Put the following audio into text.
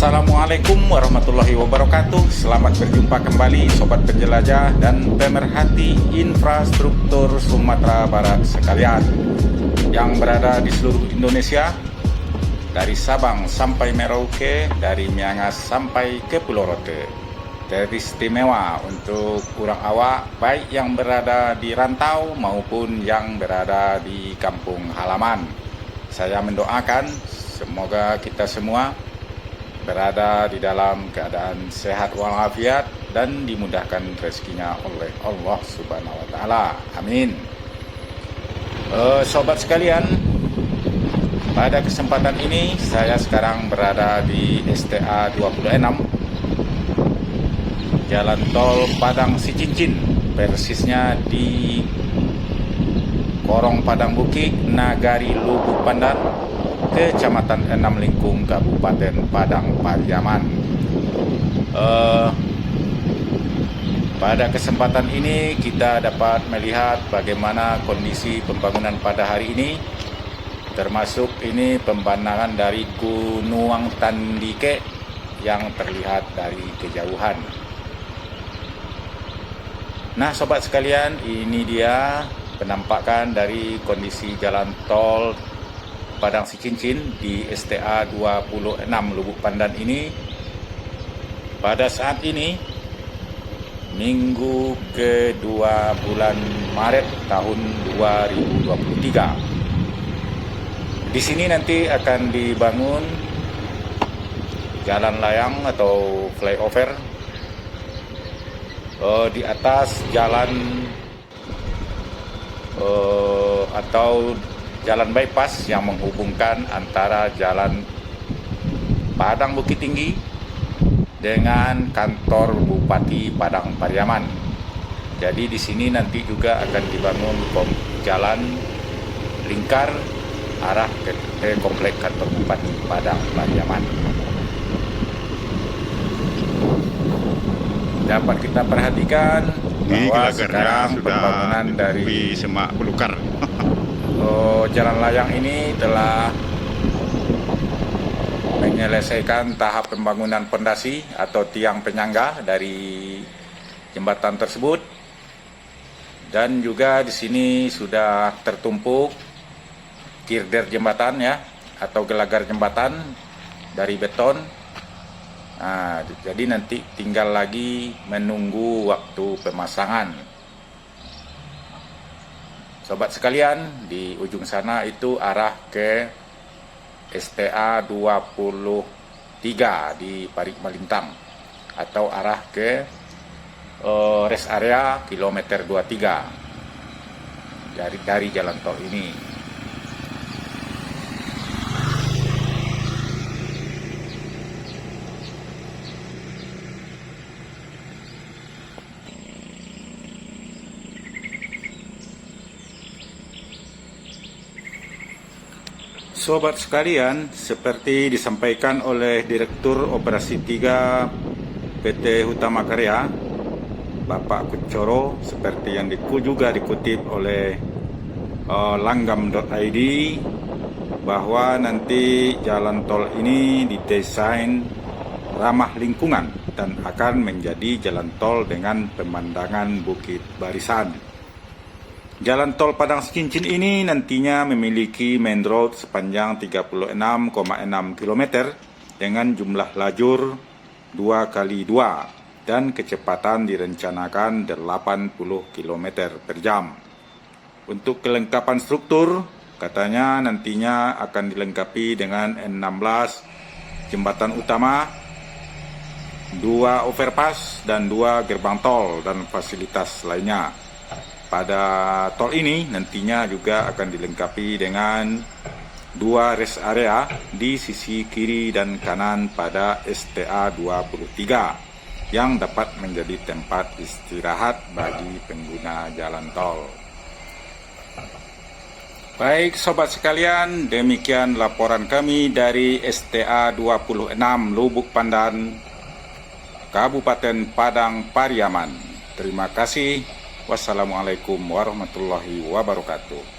Assalamualaikum warahmatullahi wabarakatuh. Selamat berjumpa kembali sobat penjelajah dan pemerhati infrastruktur Sumatera Barat sekalian yang berada di seluruh Indonesia, dari Sabang sampai Merauke, dari Miangas sampai ke Pulau Rote. Teristimewa untuk orang awak, baik yang berada di rantau maupun yang berada di kampung halaman. Saya mendoakan semoga kita semua berada di dalam keadaan sehat walafiat dan dimudahkan rezekinya oleh Allah Subhanahu wa taala. Amin. Sobat sekalian, pada kesempatan ini saya sekarang berada di STA 26, Jalan Tol Padang Sicincin, persisnya di Korong Padang Bukit, Nagari Lubuk Pandan, Kecamatan Enam Lingkung, Kabupaten Padang Pariaman. Pada kesempatan ini kita dapat melihat bagaimana kondisi pembangunan pada hari ini, termasuk ini pembangunan dari Gunung Tandike yang terlihat dari kejauhan. Nah sobat sekalian, ini dia penampakan dari kondisi jalan tol Padang Sicincin di STA 26 Lubuk Pandan ini pada saat ini minggu kedua bulan Maret tahun 2023. Di sini nanti akan dibangun jalan layang atau flyover di atas jalan atau jalan bypass yang menghubungkan antara jalan Padang Bukit Tinggi dengan kantor Bupati Padang Pariaman. Jadi di sini nanti juga akan dibangun jalan lingkar arah ke komplek kantor Bupati Padang Pariaman. Dapat kita perhatikan bahwa sekarang pembangunan dari semak belukar. Jalan layang ini telah menyelesaikan tahap pembangunan pondasi atau tiang penyangga dari jembatan tersebut, dan juga di sini sudah tertumpuk girder jembatan ya atau gelagar jembatan dari beton. Nah, jadi nanti tinggal lagi menunggu waktu pemasangan. Sobat sekalian, di ujung sana itu arah ke STA 23 di Parik Malintang atau arah ke rest area kilometer 23 dari jalan tol ini. Sobat sekalian, seperti disampaikan oleh Direktur Operasi 3 PT Hutama Karya, Bapak Kucoro, seperti yang juga dikutip oleh langgam.id, bahwa nanti jalan tol ini didesain ramah lingkungan dan akan menjadi jalan tol dengan pemandangan Bukit Barisan. Jalan tol Padang Sicincin ini nantinya memiliki main road sepanjang 36,6 km dengan jumlah lajur 2x2 dan kecepatan direncanakan 80 km per jam. Untuk kelengkapan struktur, katanya nantinya akan dilengkapi dengan 16 jembatan utama, 2 overpass, dan 2 gerbang tol dan fasilitas lainnya. Pada tol ini nantinya juga akan dilengkapi dengan 2 rest area di sisi kiri dan kanan pada STA 23 yang dapat menjadi tempat istirahat bagi pengguna jalan tol. Baik sobat sekalian, demikian laporan kami dari STA 26 Lubuk Pandan, Kabupaten Padang Pariaman. Terima kasih. Wassalamualaikum warahmatullahi wabarakatuh.